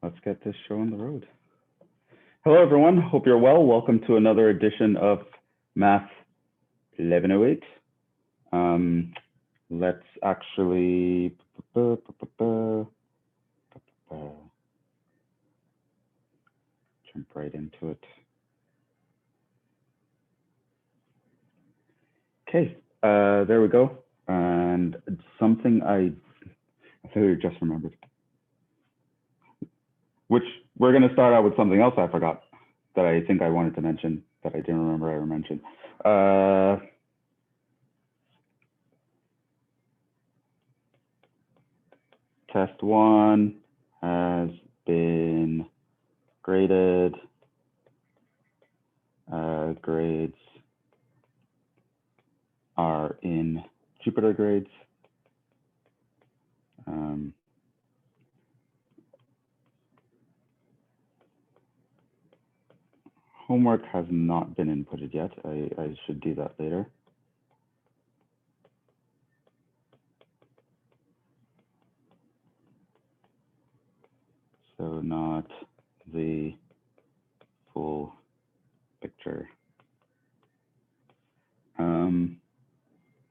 let's get this show on the road. Hello, everyone. Hope you're well. Welcome to another edition of Math 1108. Let's actually jump right into it. Okay, there we go. And something I just remembered, which we're going to start out with something else I forgot that I think I wanted to mention that I didn't remember I mentioned. Test 1 has been graded. Grades are in Jupyter grades. Homework has not been inputted yet. I should do that later. So not the full picture.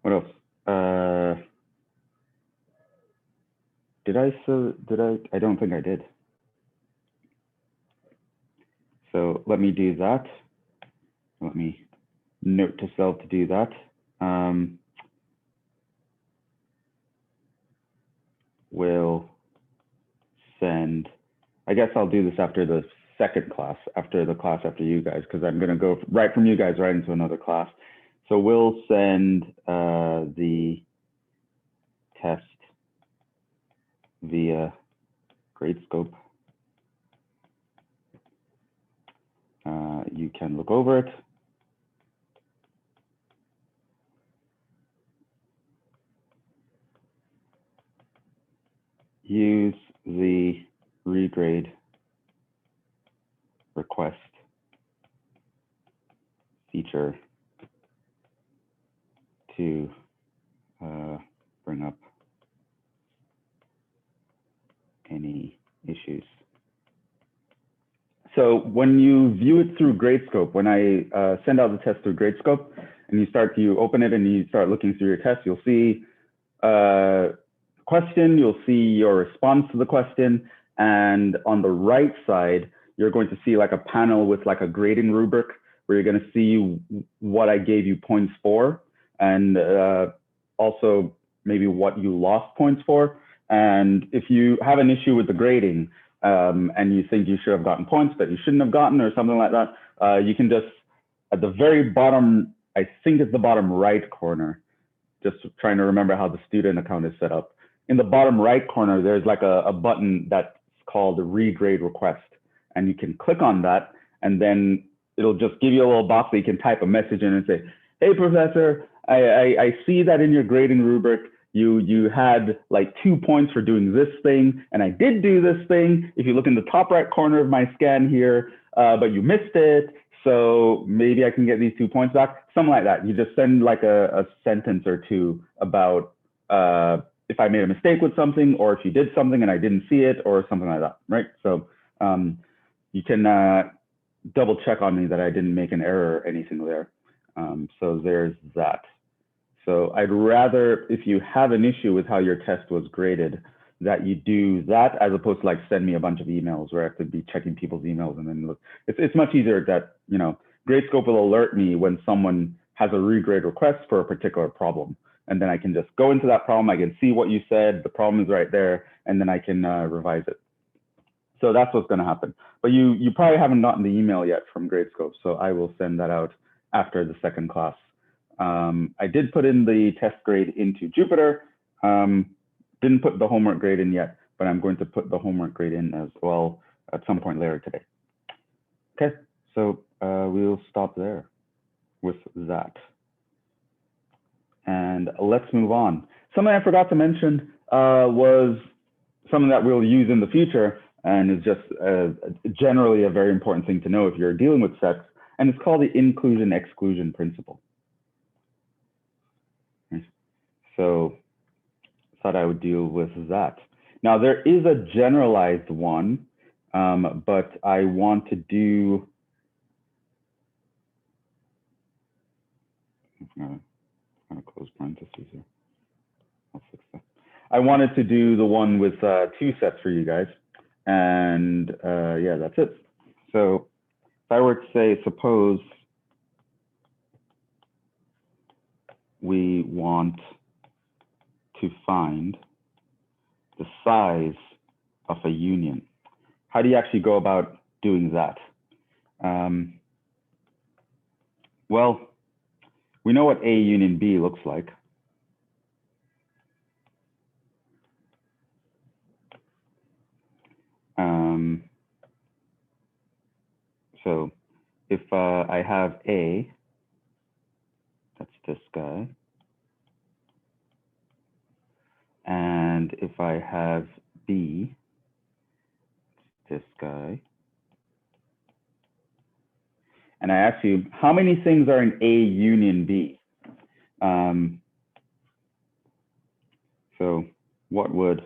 What else? Did I don't think I did. So let me do that. Let me note to self to do that. We'll send, I guess I'll do this after the second class, after the class after you guys, because I'm going to go right from you guys right into another class. So we'll send the test via Gradescope. You can look over it. Use the Regrade Request feature to bring up any issues. So when you view it through Gradescope, when I send out the test through Gradescope and you open it and you start looking through your test, you'll see question, you'll see your response to the question, and on the right side, you're going to see like a panel with like a grading rubric where you're going to see what I gave you points for, and also maybe what you lost points for. And if you have an issue with the grading and you think you should have gotten points that you shouldn't have gotten or something like that, you can just, at the very bottom, I think it's the bottom right corner, just trying to remember how the student account is set up. In the bottom right corner, there's like a button that's called the Regrade Request. And you can click on that, and then it'll just give you a little box that you can type a message in and say, hey, professor, I see that in your grading rubric, you had like 2 points for doing this thing, and I did do this thing. If you look in the top right corner of my scan here, but you missed it, so maybe I can get these 2 points back, something like that. You just send like a sentence or two about if I made a mistake with something, or if you did something and I didn't see it, or something like that, right? So you can double check on me that I didn't make an error or anything there. So there's that. So I'd rather, if you have an issue with how your test was graded, that you do that as opposed to like send me a bunch of emails where I have to be checking people's emails and then look. It's much easier that, you know, Gradescope will alert me when someone has a regrade request for a particular problem. And then I can just go into that problem. I can see what you said. The problem is right there. And then I can revise it. So that's what's going to happen. But you probably haven't gotten the email yet from Gradescope. So I will send that out after the second class. I did put in the test grade into Jupyter. Didn't put the homework grade in yet, but I'm going to put the homework grade in as well at some point later today. Okay, so we'll stop there with that. And let's move on. Something I forgot to mention was something that we'll use in the future, and is just generally a very important thing to know if you're dealing with sets, and it's called the Inclusion-Exclusion Principle. So I thought I would deal with that. Now, there is a generalized one but I want to do, I'm gonna close parentheses here. I'll fix that. I wanted to do the one with 2 sets for you guys. And yeah, that's it. So if I were to say, suppose we want to find the size of a union, how do you actually go about doing that? Well, we know what A union B looks like. So if I have A, that's this guy. And if I have B, this guy. And I ask you, how many things are in A union B? So what would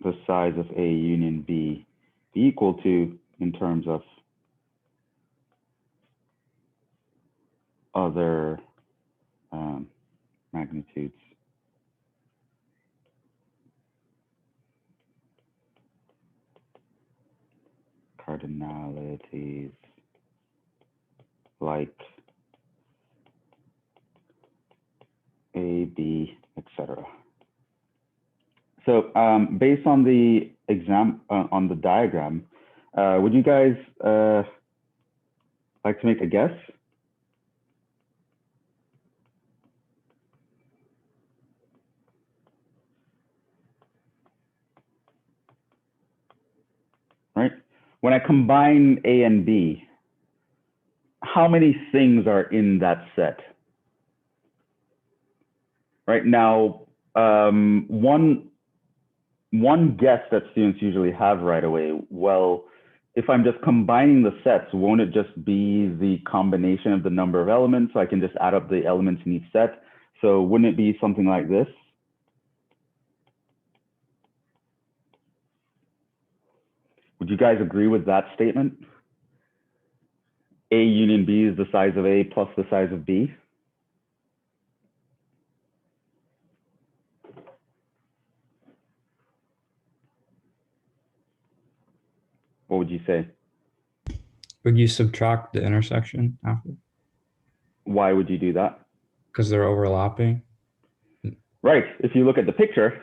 the size of A union B be equal to in terms of other magnitudes? Cardinalities like A, B, etc. So based on the on the diagram, would you guys like to make a guess? Right? When I combine A and B, how many things are in that set? Right now, one guess that students usually have right away, well, if I'm just combining the sets, won't it just be the combination of the number of elements? So I can just add up the elements in each set. So wouldn't it be something like this? Would you guys agree with that statement? A union B is the size of A plus the size of B. What would you say? Would you subtract the intersection after? Why would you do that? Because they're overlapping. Right. If you look at the picture,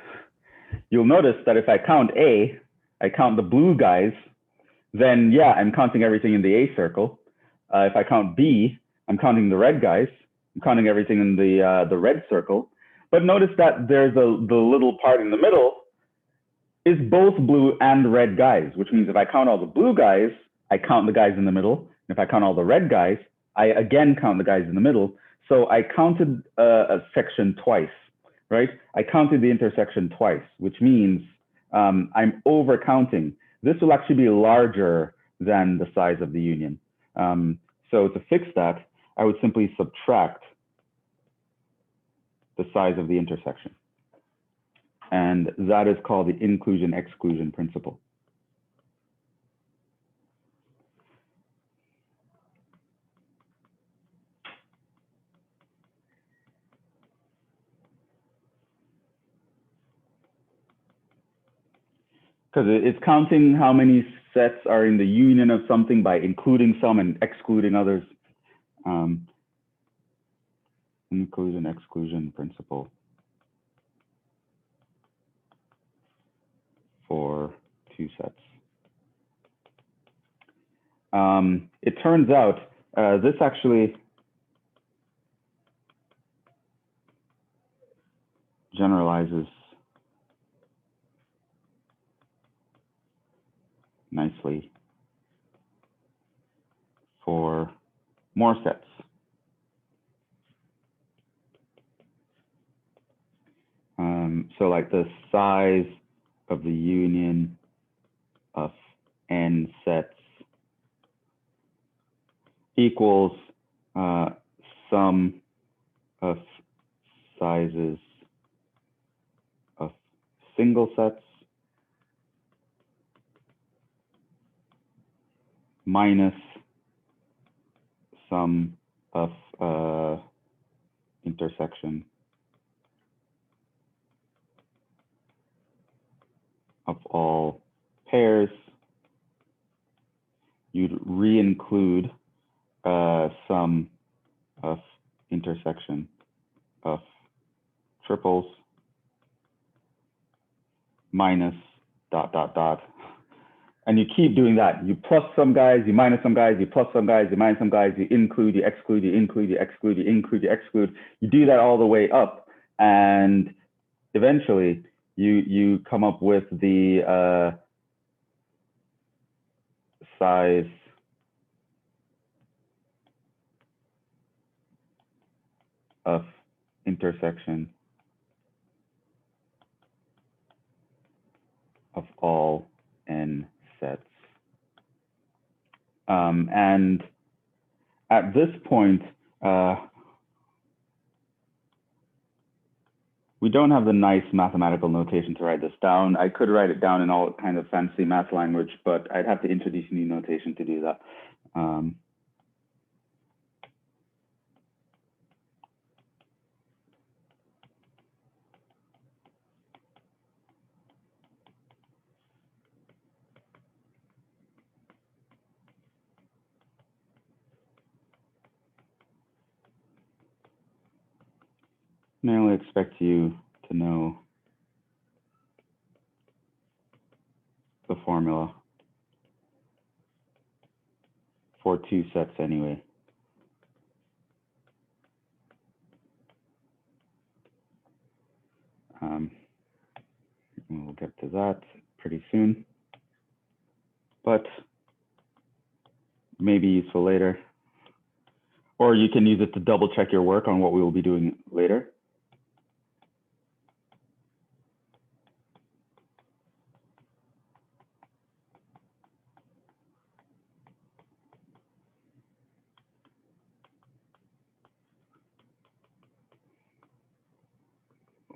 you'll notice that if I count A, I count the blue guys, then yeah, I'm counting everything in the A circle. If I count B, I'm counting the red guys. I'm counting everything in the red circle. But notice that there's the little part in the middle is both blue and red guys, which means if I count all the blue guys, I count the guys in the middle. And if I count all the red guys, I again count the guys in the middle. So I counted a section twice, right? I counted the intersection twice, which means I'm over counting. This will actually be larger than the size of the union. So to fix that, I would simply subtract the size of the intersection. And that is called the Inclusion-Exclusion Principle. Because it's counting how many sets are in the union of something by including some and excluding others. Inclusion-Exclusion Principle for 2 sets. It turns out this actually generalizes nicely for more sets. So like the size of the union of n sets equals sum of sizes of single sets minus sum of intersection of all pairs, you'd re-include sum of intersection of triples minus ... And you keep doing that. You plus some guys, you minus some guys, you plus some guys, you minus some guys, you include, you exclude, you include, you exclude, you include, you exclude. You do that all the way up, and eventually you come up with the size of intersection of all n sets. And at this point, we don't have the nice mathematical notation to write this down. I could write it down in all kind of fancy math language, but I'd have to introduce new notation to do that. I only expect you to know the formula for two sets anyway. We'll get to that pretty soon, but maybe useful later. Or you can use it to double check your work on what we will be doing later.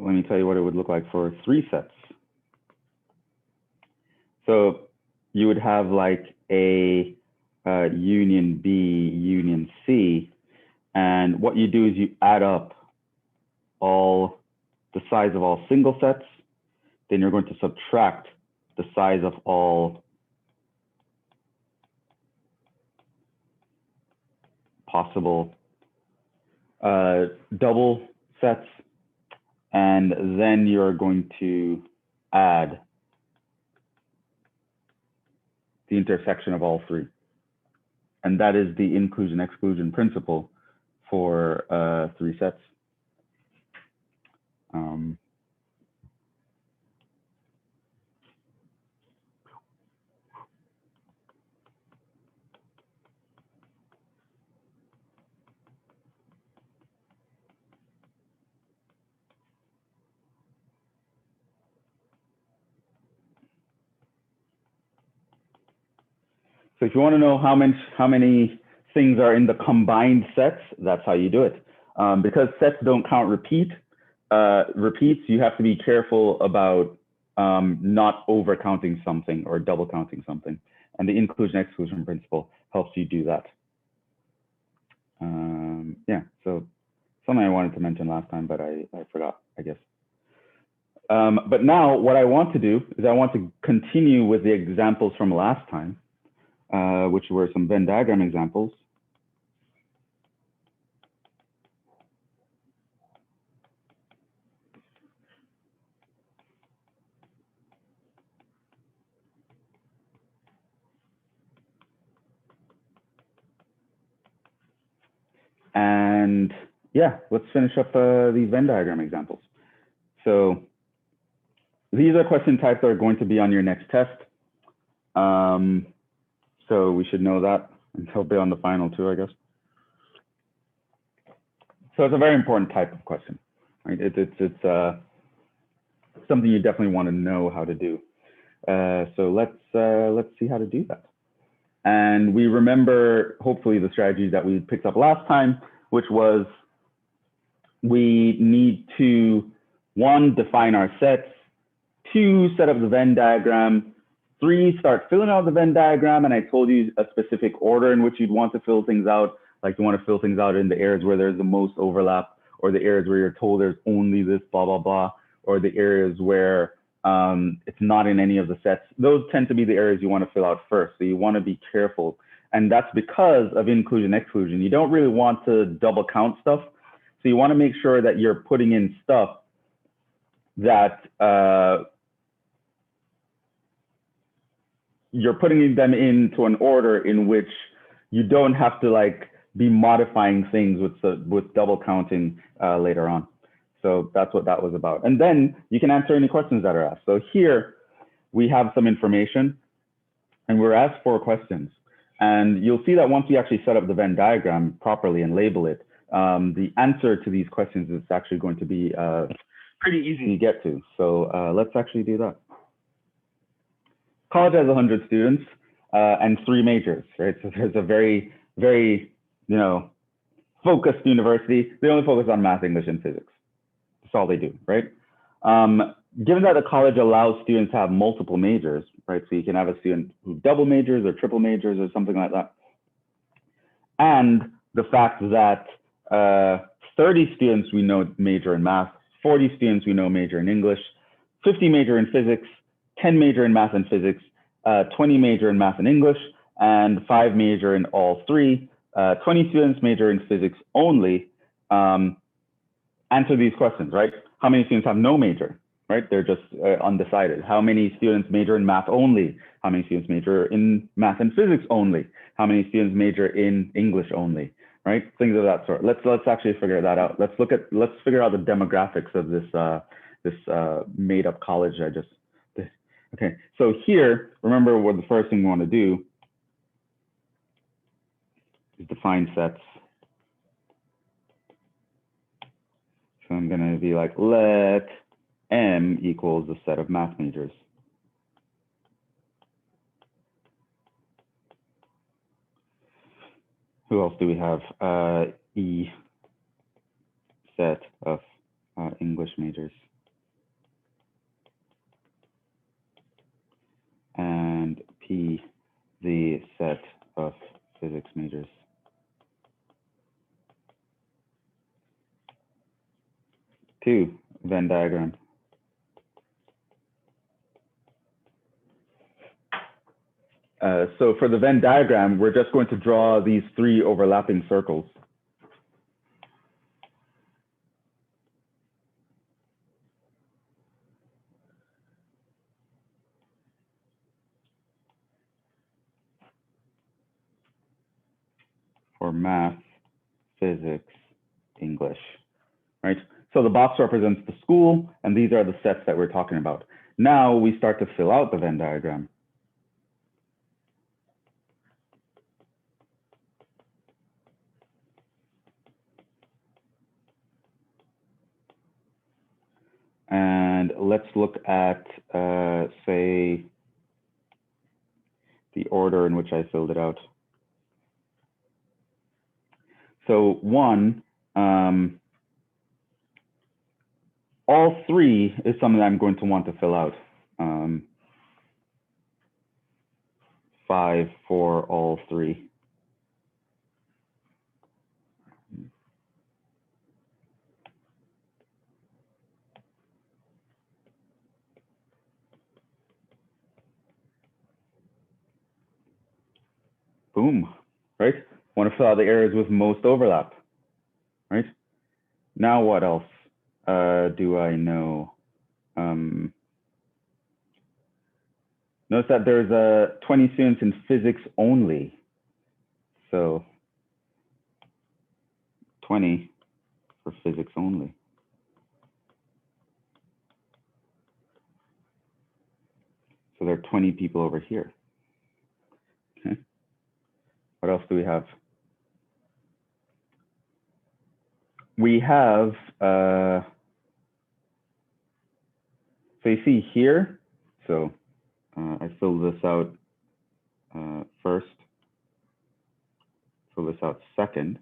Let me tell you what it would look like for three sets. So you would have like a union B, union C, and what you do is you add up all the size of all single sets, then you're going to subtract the size of all possible double sets, and then you're going to add the intersection of all three. And that is the inclusion-exclusion principle for three sets. So if you want to know how many things are in the combined sets, that's how you do it. Because sets don't count repeats, you have to be careful about not over counting something or double counting something. And the inclusion-exclusion principle helps you do that. Yeah, so something I wanted to mention last time, but I forgot, I guess. But now what I want to do is I want to continue with the examples from last time, which were some Venn diagram examples. And yeah, let's finish up these Venn diagram examples. So these are question types that are going to be on your next test. So we should know that, and they'll be on the final too, I guess. So it's a very important type of question, right? It's something you definitely want to know how to do. So let's see how to do that. And we remember, hopefully, the strategies that we picked up last time, which was we need to, one, define our sets, 2, set up the Venn diagram. 3, start filling out the Venn diagram. And I told you a specific order in which you'd want to fill things out. Like you want to fill things out in the areas where there's the most overlap, or the areas where you're told there's only this blah, blah, blah, or the areas where it's not in any of the sets. Those tend to be the areas you want to fill out first. So you want to be careful. And that's because of inclusion-exclusion. You don't really want to double count stuff. So you want to make sure that you're putting in stuff that you're putting them into an order in which you don't have to like be modifying things with double counting later on. So that's what that was about. And then you can answer any questions that are asked. So here we have some information and we're asked 4 questions. And you'll see that once we actually set up the Venn diagram properly and label it, the answer to these questions is actually going to be pretty easy to get to. So let's actually do that. College has 100 students and 3 majors, right? So there's a very, very, focused university. They only focus on math, English, and physics. That's all they do, right? Given that the college allows students to have multiple majors, right? So you can have a student who double majors or triple majors or something like that. And the fact that 30 students we know major in math, 40 students we know major in English, 50 major in physics, 10 major in math and physics, 20 major in math and English, and 5 major in all 3. 20 students major in physics only. Answer these questions, right? How many students have no major, right? They're just undecided. How many students major in math only? How many students major in math and physics only? How many students major in English only, right? Things of that sort. Let's actually figure that out. Let's figure out the demographics of this made up college I just did. Okay, so here, remember what the first thing we want to do is define sets. So I'm going to be like, let M equals the set of math majors. Who else do we have? E, set of English majors. And P, the set of physics majors. Two, Venn diagram. So for the Venn diagram, we're just going to draw these 3 overlapping circles. For math, physics, English, right? So the box represents the school, and these are the sets that we're talking about. Now we start to fill out the Venn diagram. And let's look at, say, the order in which I filled it out. So 1, all 3 is something I'm going to want to fill out. 5 for all 3. Boom, right? Want to fill out the areas with most overlap, right? Now what else do I know? Notice that there's 20 students in physics only. So 20 for physics only. So there are 20 people over here. Okay. What else do we have? We have, so you see here, so I filled this out first, fill this out second.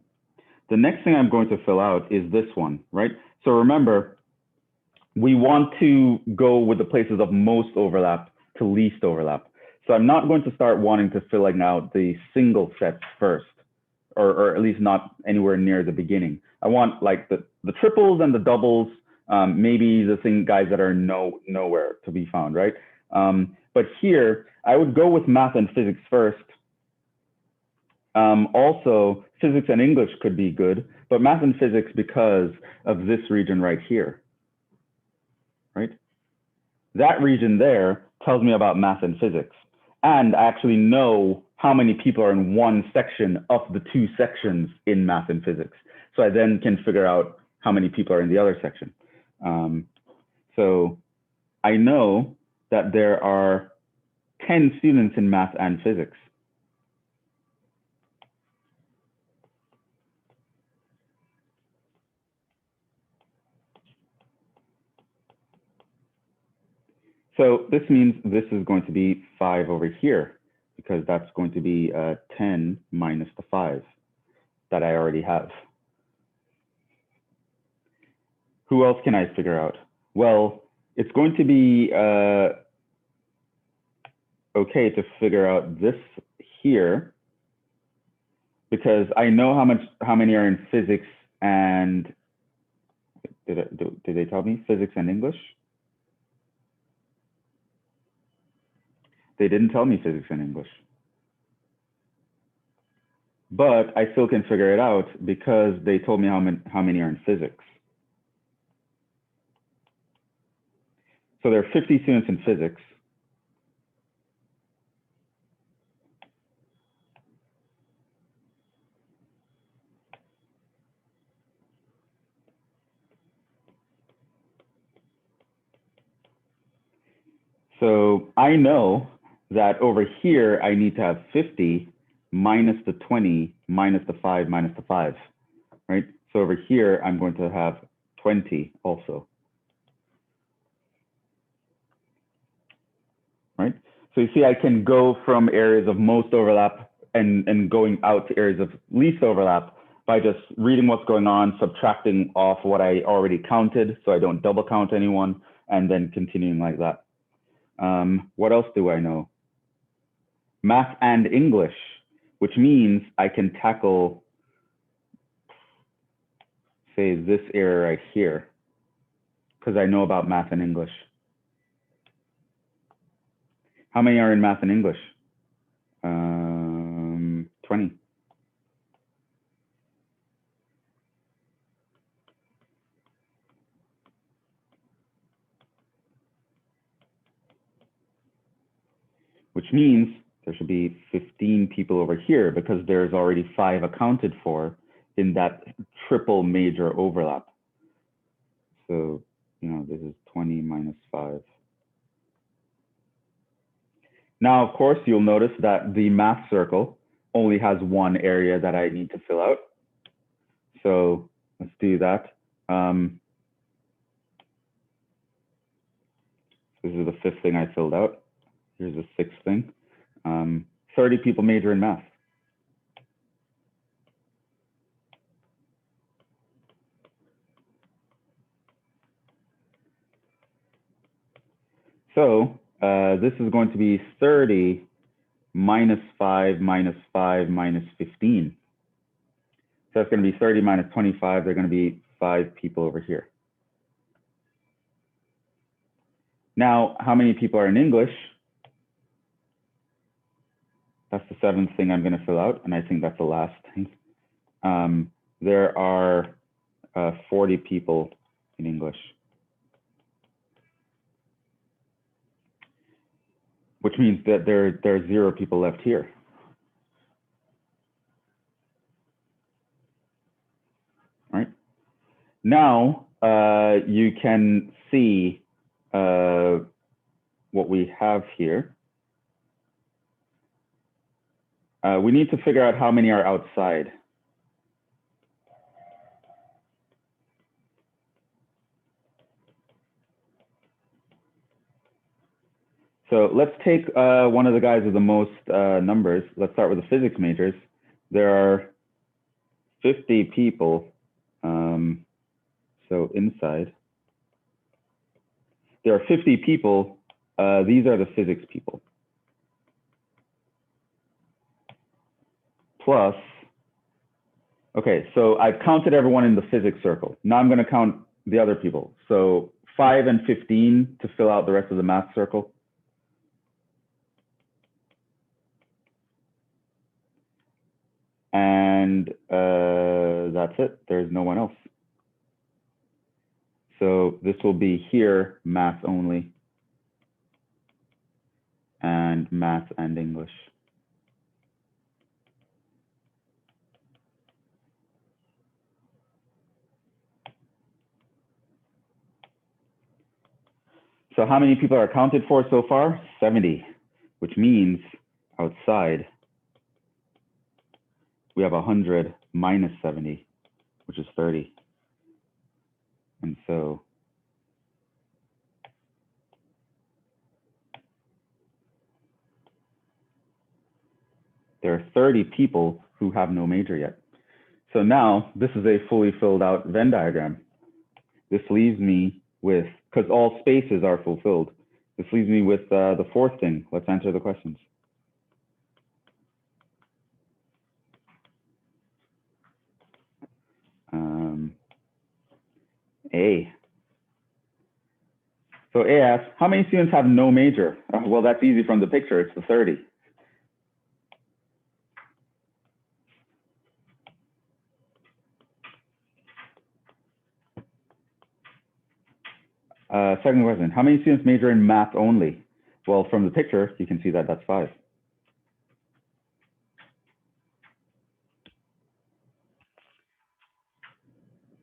The next thing I'm going to fill out is this one, right? So remember, we want to go with the places of most overlap to least overlap. So I'm not going to start wanting to filling out the single sets first, or at least not anywhere near the beginning. I want like the triples and the doubles, maybe the guys that are nowhere to be found, right? But here, I would go with math and physics first. Also, physics and English could be good, but math and physics because of this region right here, right? That region there tells me about math and physics. And I actually know how many people are in one section of the two sections in math and physics. So I then can figure out how many people are in the other section. So I know that there are 10 students in math and physics. So this means this is going to be 5 over here, because that's going to be 10 minus the 5 that I already have. Who else can I figure out? Well, it's going to be okay to figure out this here, because I know how many are in physics and, did they tell me physics and English? They didn't tell me physics and English. But I still can figure it out because they told me how many are in physics. So there are 50 students in physics. So I know that over here, I need to have 50 minus the 20 minus the 5 minus the 5, right? So over here, I'm going to have 20 also, right? So you see, I can go from areas of most overlap and going out to areas of least overlap by just reading what's going on, subtracting off what I already counted so I don't double count anyone, and then continuing like that. What else do I know? Math and English, which means I can tackle, say, this area right here, because I know about math and English. How many are in math and English? 20. Which means there should be 15 people over here because there's already 5 accounted for in that triple major overlap. So, you know, this is 20 minus 5. Now, of course, you'll notice that the math circle only has one area that I need to fill out. So let's do that. This is the 5th thing I filled out. Here's the 6th thing. 30 people major in math. So this is going to be 30 minus 5 minus 5 minus 15. So it's going to be 30 minus 25. They're going to be 5 people over here. Now, how many people are in English? That's the 7th thing I'm going to fill out, and I think that's the last thing. There are 40 people in English, which means that there are 0 people left here. All right. Now you can see what we have here. We need to figure out how many are outside. So let's take one of the guys with the most numbers. Let's start with the physics majors. There are 50 people. So inside, there are 50 people. These are the physics people. Plus, okay, so I've counted everyone in the physics circle. Now I'm going to count the other people. So 5 and 15 to fill out the rest of the math circle. And that's it. There's no one else. So this will be here, math only, and math and English. So how many people are accounted for so far? 70, which means outside we have 100 minus 70, which is 30. And so there are 30 people who have no major yet. So now this is a fully filled out Venn diagram. This leaves me with, because all spaces are fulfilled, this leaves me with the fourth thing. Let's answer the questions. A. So A asks, how many students have no major? Well, that's easy from the picture. It's the 30. Second question, how many students major in math only? Well, from the picture, you can see that that's 5.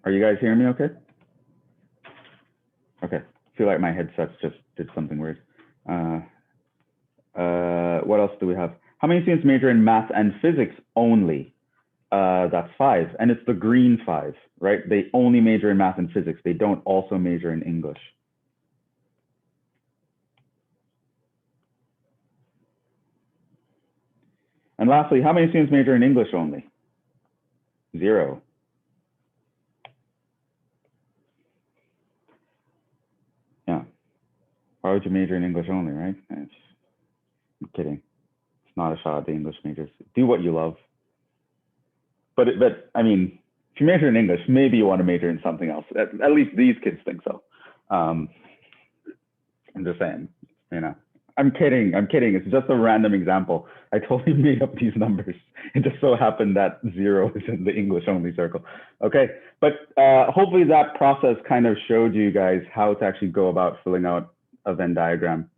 Are you guys hearing me okay? Okay, I feel like my headset just did something weird. What else do we have? How many students major in math and physics only? That's 5, and it's the green 5, right? They only major in math and physics. They don't also major in English. And lastly, how many students major in English only? 0. Yeah. Why would you major in English only, right? I'm kidding. It's not a shot at the English majors. Do what you love. But I mean, if you major in English, maybe you want to major in something else. At least these kids think so. I'm just saying, you know. I'm kidding. It's just a random example. I totally made up these numbers. It just so happened that 0 is in the English only circle. Okay, but hopefully that process kind of showed you guys how to actually go about filling out a Venn diagram.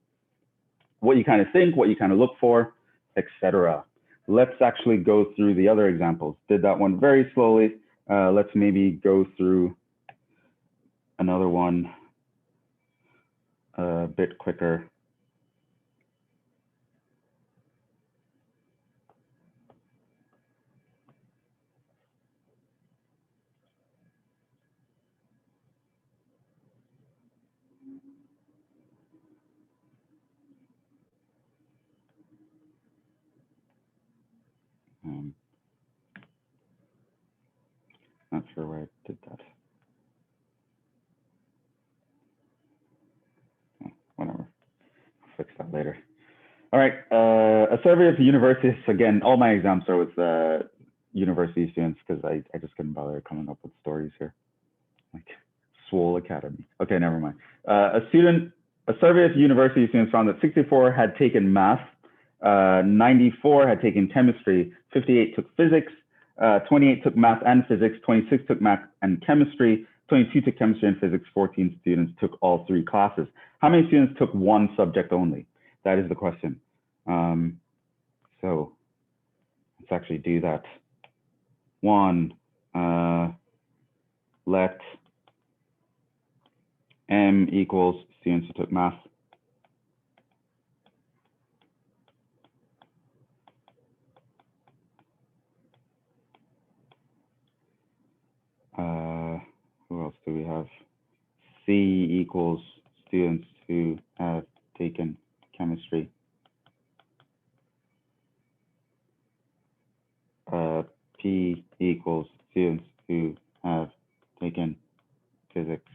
What you kind of think, what you kind of look for, etc. Let's actually go through the other examples. Did that one very slowly. Let's maybe go through another one a bit quicker. Not sure where I did that. Oh, whatever, I'll fix that later. All right, a survey of universities. Again, all my exams are with university students because I just couldn't bother coming up with stories here. Like Swole Academy. Okay, never mind. A survey of university students found that 64 had taken math, 94 had taken chemistry, 58 took physics, 28 took math and physics, 26 took math and chemistry, 22 took chemistry and physics, 14 students took all 3 classes. How many students took one subject only? That is the question. So let's actually do that. 1, let M equals students who took math. Who else do we have? C equals students who have taken chemistry. P equals students who have taken physics.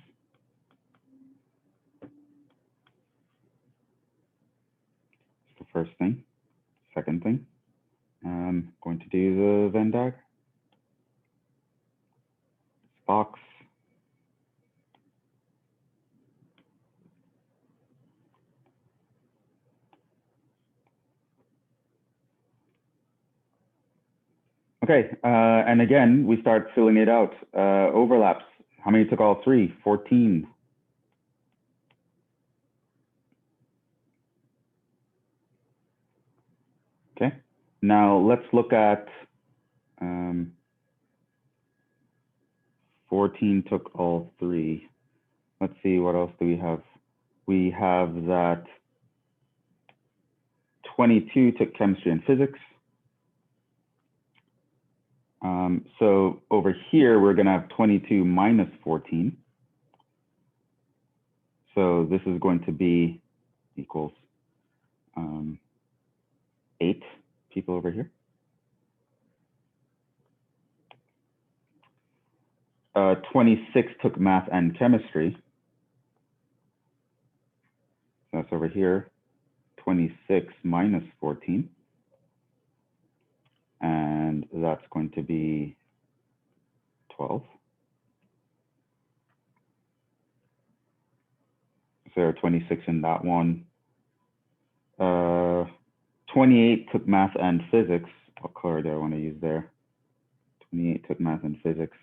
first thing. Second thing, I'm going to do the Venn diagram. Box. Okay, and again, we start filling it out. Overlaps. How many took all three? 14. Okay, now let's look at 14 took all three. Let's see, what else do we have? We have that 22 took chemistry and physics. So over here, we're gonna have 22 minus 14. So this is going to be equals 8 people over here. 26 took math and chemistry. That's over here, 26 minus 14. And that's going to be 12. So there are 26 in that one. 28 took math and physics. What color do I want to use there? 28 took math and physics.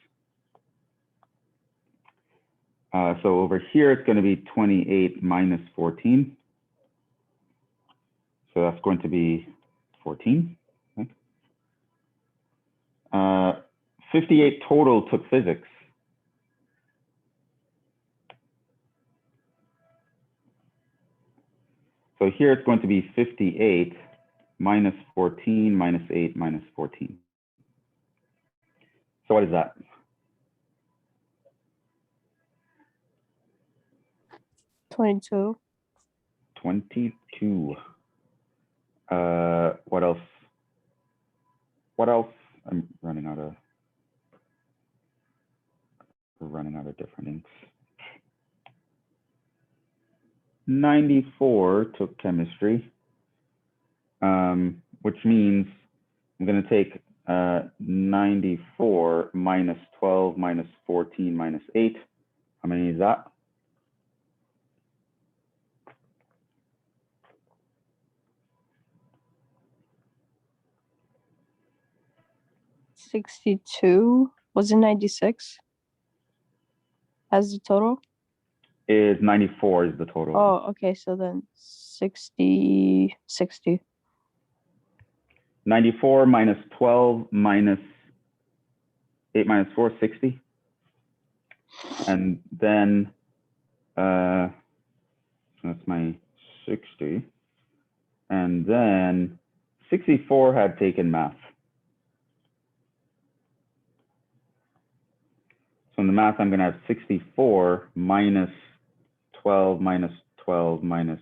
So over here, it's going to be 28 minus 14. So that's going to be 14. Okay. 58 total took physics. So here it's going to be 58 minus 14 minus 8 minus 14. So what is that? 22. 22. What else? What else? I'm running out of. We're running out of different inks. 94 took chemistry, which means I'm going to take 94 minus 12 minus 14 minus 8. How many is that? 62. Was it 96 as the total? Is 94 is the total. Oh, okay. So then 60. 94 minus 12 minus 8 minus 4, 60. And then that's my 60. And then 64 had taken math. So in the math, I'm going to have 64 minus 12 minus 12 minus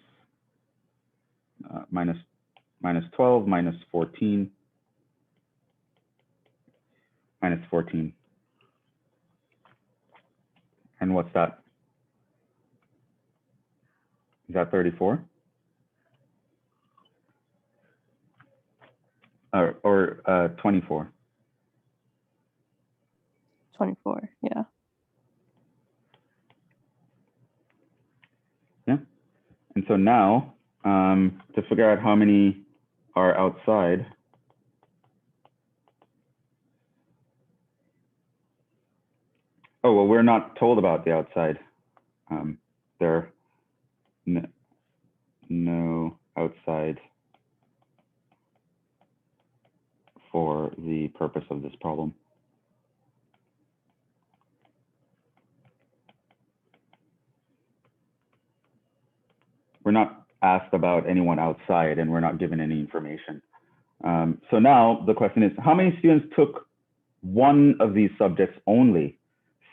12 minus 14 minus 14. And what's that? Is that 34? Or 24? 24. Yeah. Yeah. And so now, to figure out how many are outside, oh, well, we're not told about the outside. There are no outside for the purpose of this problem. We're not asked about anyone outside, and we're not given any information. So now the question is, how many students took one of these subjects only?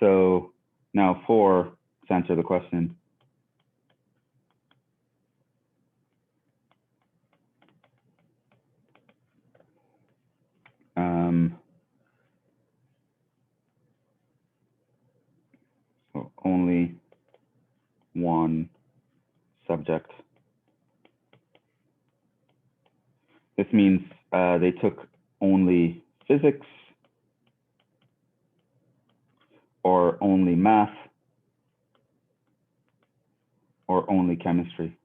So now let's answer the question. So only one subject This means they took only physics or only math or only chemistry.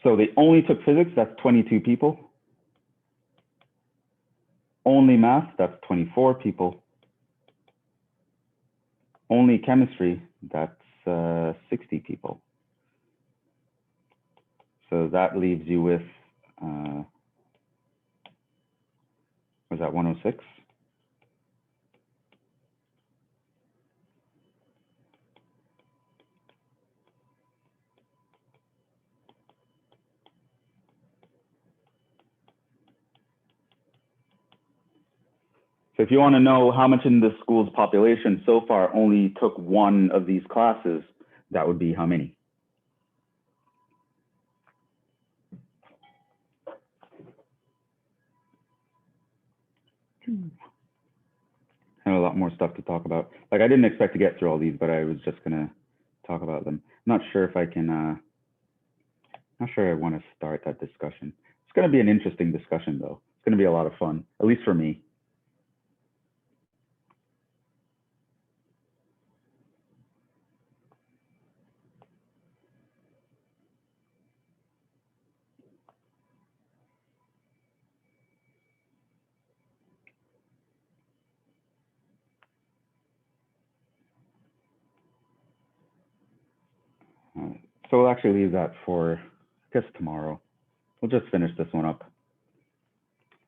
So they only took physics, that's 22 people. Only math, that's 24 people. Only chemistry, that's 60 people. So that leaves you with, was that 106? So if you want to know how much in the school's population so far only took one of these classes, that would be how many? I have a lot more stuff to talk about. Like I didn't expect to get through all these, but I was just gonna talk about them. I'm not sure if I can, not sure I want to start that discussion. It's gonna be an interesting discussion though. It's gonna be a lot of fun, at least for me. So we'll actually leave that for, I guess, tomorrow. We'll just finish this one up.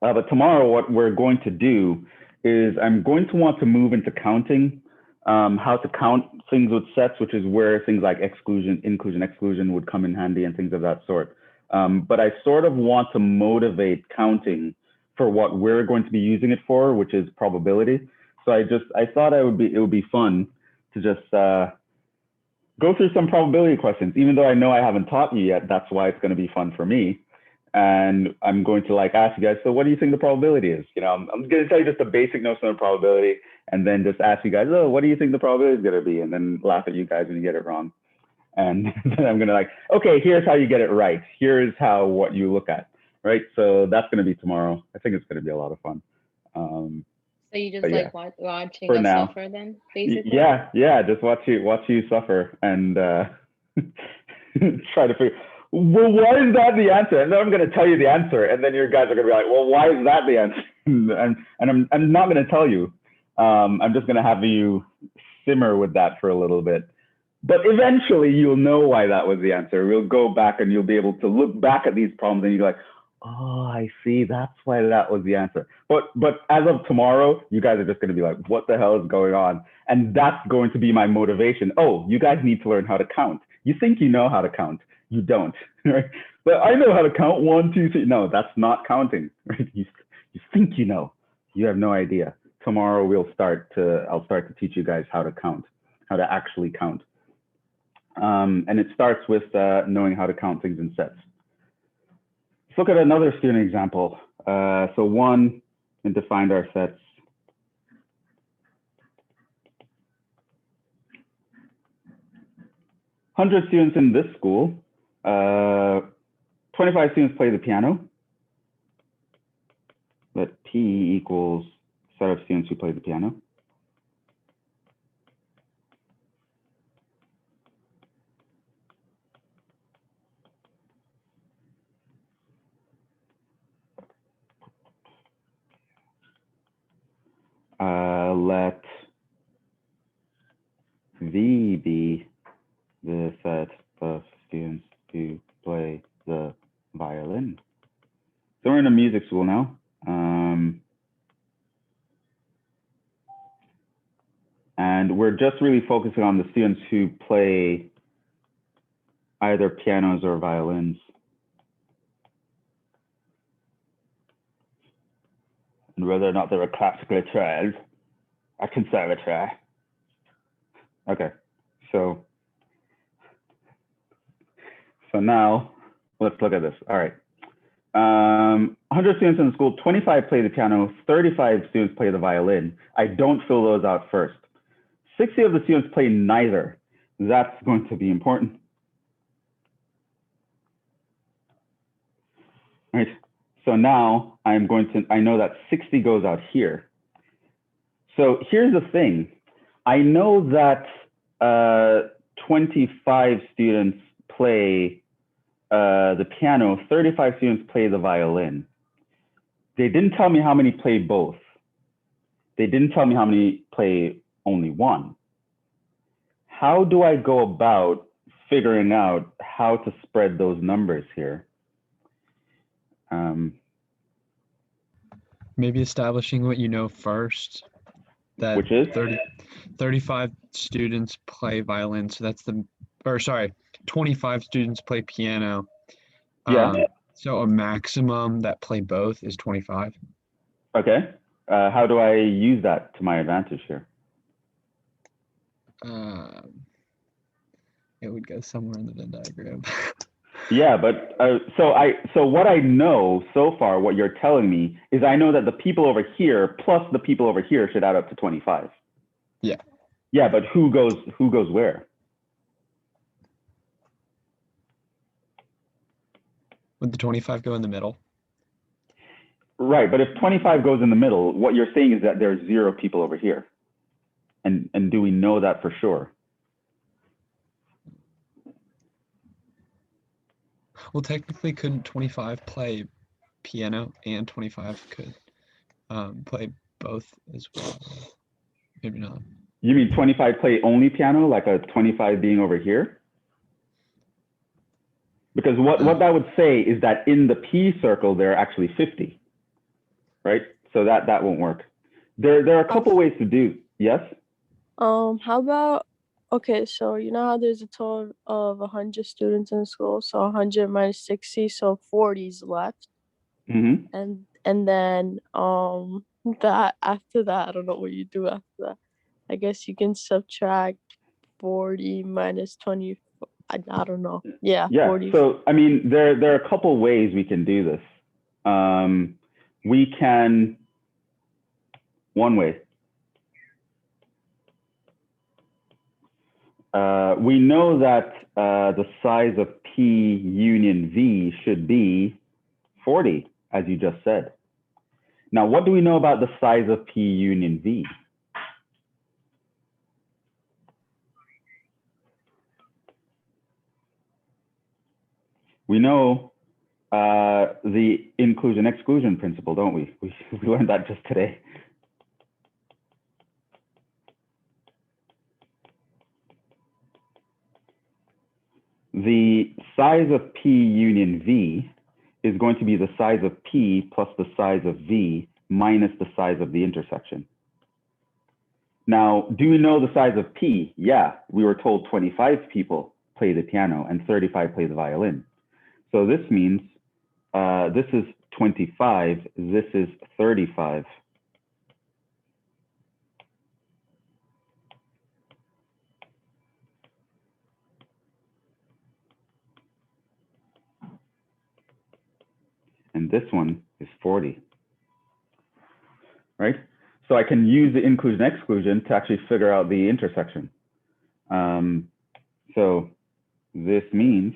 But tomorrow, what we're going to do is I'm going to want to move into counting, how to count things with sets, which is where things like exclusion, inclusion, exclusion would come in handy and things of that sort. But I sort of want to motivate counting for what we're going to be using it for, which is probability. So I thought it would be fun to just go through some probability questions, even though I know I haven't taught you yet. That's why it's going to be fun for me. And I'm going to like ask you guys, so what do you think the probability is? You know, I'm going to tell you just a basic notion of probability and then just ask you guys, oh, what do you think the probability is going to be? And then laugh at you guys when you get it wrong. And then I'm going to like, okay, here's how you get it right. Here's how what you look at, right? So that's going to be tomorrow. I think it's going to be a lot of fun. So you just like watching for us now. suffer then, basically? Yeah, just watch you suffer and try to figure, well, why is that the answer? And then I'm going to tell you the answer, and then your guys are going to be like, well, why is that the answer? and I'm not going to tell you. I'm just going to have you simmer with that for a little bit. But eventually you'll know why that was the answer. We'll go back and you'll be able to look back at these problems and you're like, oh, I see, that's why that was the answer. But as of tomorrow, you guys are just going to be like, what the hell is going on? And that's going to be my motivation. Oh, you guys need to learn how to count. You think you know how to count. You don't, right? But I know how to count 1, 2, 3. No, that's not counting, right? You think you know. You have no idea. Tomorrow I'll start to teach you guys how to count, how to actually count. And it starts with knowing how to count things in sets. Let's look at another student example. So 1, and defined our sets. "100 students in this school. 25 students play the piano. Let P equals set of students who play the piano. Let V be the set of students who play the violin." So we're in a music school now. And we're just really focusing on the students who play either pianos or violins. And whether or not they're classically trained or conservatory. Okay, so now let's look at this. All right. 100 students in the school, 25 play the piano, 35 students play the violin. I don't fill those out first. 60 of the students play neither. That's going to be important. right? So now I know that 60 goes out here. So here's the thing. I know that 25 students play the piano, 35 students play the violin. They didn't tell me how many play both. They didn't tell me how many play only one. How do I go about figuring out how to spread those numbers here? Maybe establishing what you know first. That Which is? 35 students play violin, so that's 25 students play piano. Yeah. So a maximum that play both is 25. Okay. How do I use that to my advantage here? It would go somewhere in the Venn diagram. Yeah, but so what I know so far, what you're telling me is I know that the people over here plus the people over here should add up to 25. Yeah. Yeah, but who goes where? Would the 25 go in the middle? Right, but if 25 goes in the middle, what you're saying is that there's 0 people over here. And do we know that for sure? Well, technically, couldn't 25 play piano and 25 could play both as well? Maybe not. You mean 25 play only piano, like a 25 being over here? Because what that would say is that in the P circle, there are actually 50, right? So that won't work. There are a couple ways to do, yes? How about, okay, so you know how there's a total of 100 students in the school, so 100 minus 60, so 40 is left. Mm-hmm. And then that after that, I don't know what you do after that. I guess you can subtract 40 minus 20. I don't know. Yeah, Yeah. 40. So I mean, there are a couple ways we can do this. We can, one way. We know that the size of P union V should be 40, as you just said. Now, what do we know about the size of P union V? We know the inclusion-exclusion principle, don't we? We learned that just today. The size of P union V is going to be the size of P plus the size of V minus the size of the intersection. Now, do we know the size of P? Yeah, we were told 25 people play the piano and 35 play the violin. So this means this is 25, this is 35. And this one is 40, right? So I can use the inclusion-exclusion to actually figure out the intersection. So this means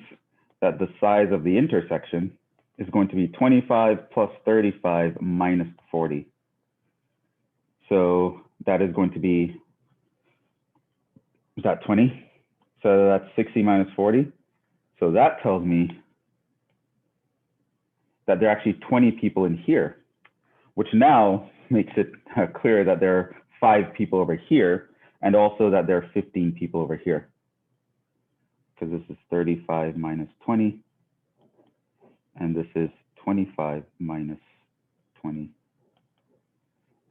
that the size of the intersection is going to be 25 plus 35 minus 40. So that is going to be, is that 20? So that's 60 minus 40. So that tells me that there are actually 20 people in here, which now makes it clear that there are 5 people over here, and also that there are 15 people over here. Because this is 35 minus 20, and this is 25 minus 20.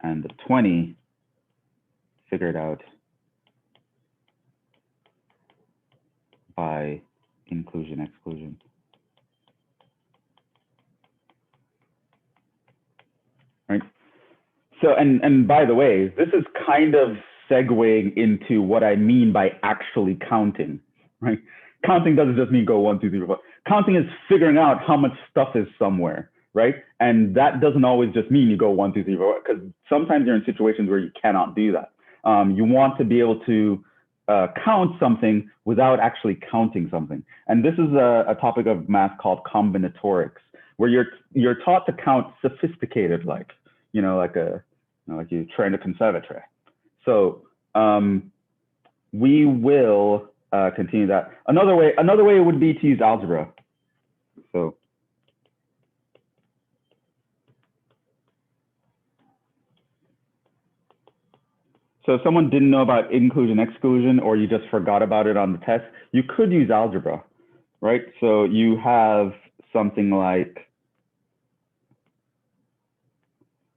And the 20 figured out by inclusion-exclusion. Right. So, and by the way, this is kind of segueing into what I mean by actually counting, right? Counting doesn't just mean go 1, 2, 3, 4. Counting is figuring out how much stuff is somewhere, right? And that doesn't always just mean you go 1, 2, 3, 4, because sometimes you're in situations where you cannot do that. You want to be able to count something without actually counting something. And this is a topic of math called combinatorics, where you're taught to count sophisticated, like, like like you train a conservatory. So we will continue that. Another way would be to use algebra. So if someone didn't know about inclusion-exclusion, or you just forgot about it on the test, you could use algebra, right? So you have something like,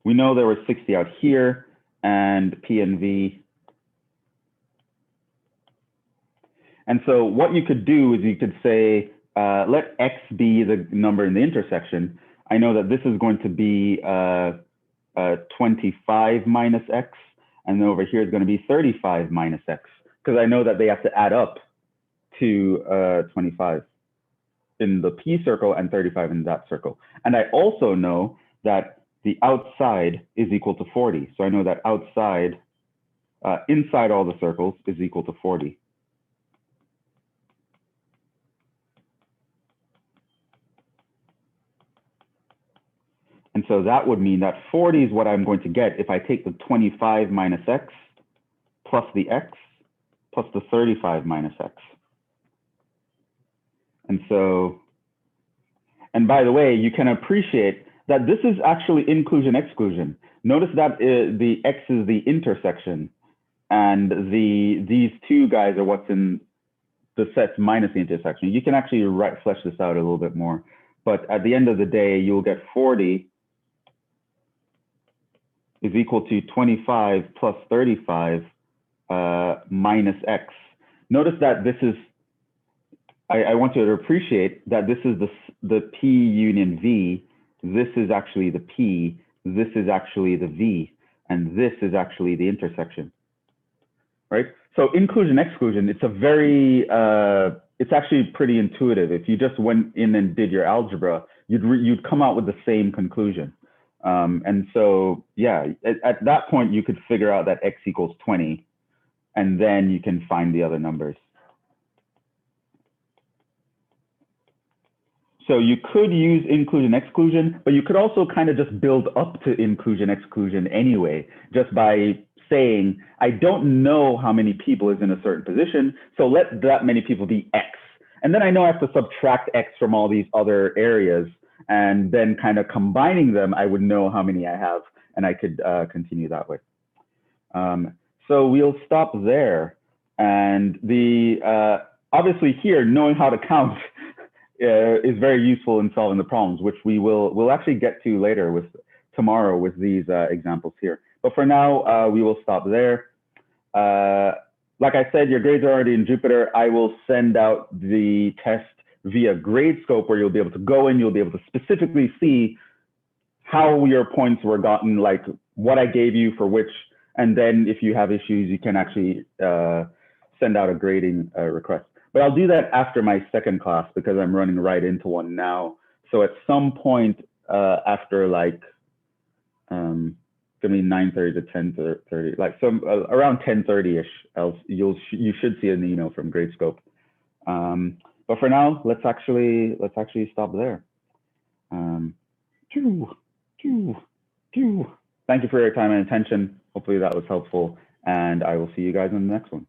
we know there were 60 out here, and P and V. And so what you could do is you could say, let X be the number in the intersection. I know that this is going to be 25 minus X. And then over here is going to be 35 minus X, because I know that they have to add up to 25 in the P circle and 35 in that circle. And I also know that the outside is equal to 40. So I know that outside, inside all the circles, is equal to 40. And so that would mean that 40 is what I'm going to get if I take the 25 minus X plus the X plus the 35 minus X. And so, and by the way, you can appreciate that this is actually inclusion-exclusion. Notice that the X is the intersection, and these two guys are what's in the sets minus the intersection. You can actually flesh this out a little bit more. But at the end of the day, you'll get 40 is equal to 25 plus 35 minus X. Notice that this is, I want you to appreciate that this is the P union V. This is actually the P. This is actually the V. And this is actually the intersection, right? So inclusion-exclusion, it's a very, it's actually pretty intuitive. If you just went in and did your algebra, you'd come out with the same conclusion. And so, yeah, at that point, you could figure out that X equals 20, and then you can find the other numbers. So you could use inclusion-exclusion, but you could also kind of just build up to inclusion-exclusion anyway, just by saying, I don't know how many people is in a certain position, so let that many people be X. And then I know I have to subtract X from all these other areas, and then kind of combining them, I would know how many I have, and I could continue that way. So we'll stop there. And obviously here, knowing how to count is very useful in solving the problems, which we'll actually get to later tomorrow with these examples here. But for now, we will stop there. Like I said, your grades are already in Jupyter. I will send out the test via Gradescope, where you'll be able to go in, you'll be able to specifically see how your points were gotten, like what I gave you for which, and then if you have issues, you can actually send out a grading request. But I'll do that after my second class, because I'm running right into one now. So at some point after like, gonna be 9:30 to 10:30, like some around 10:30ish, else you should see an email from Gradescope. But for now, let's actually stop there. Thank you for your time and attention. Hopefully that was helpful, and I will see you guys in the next one.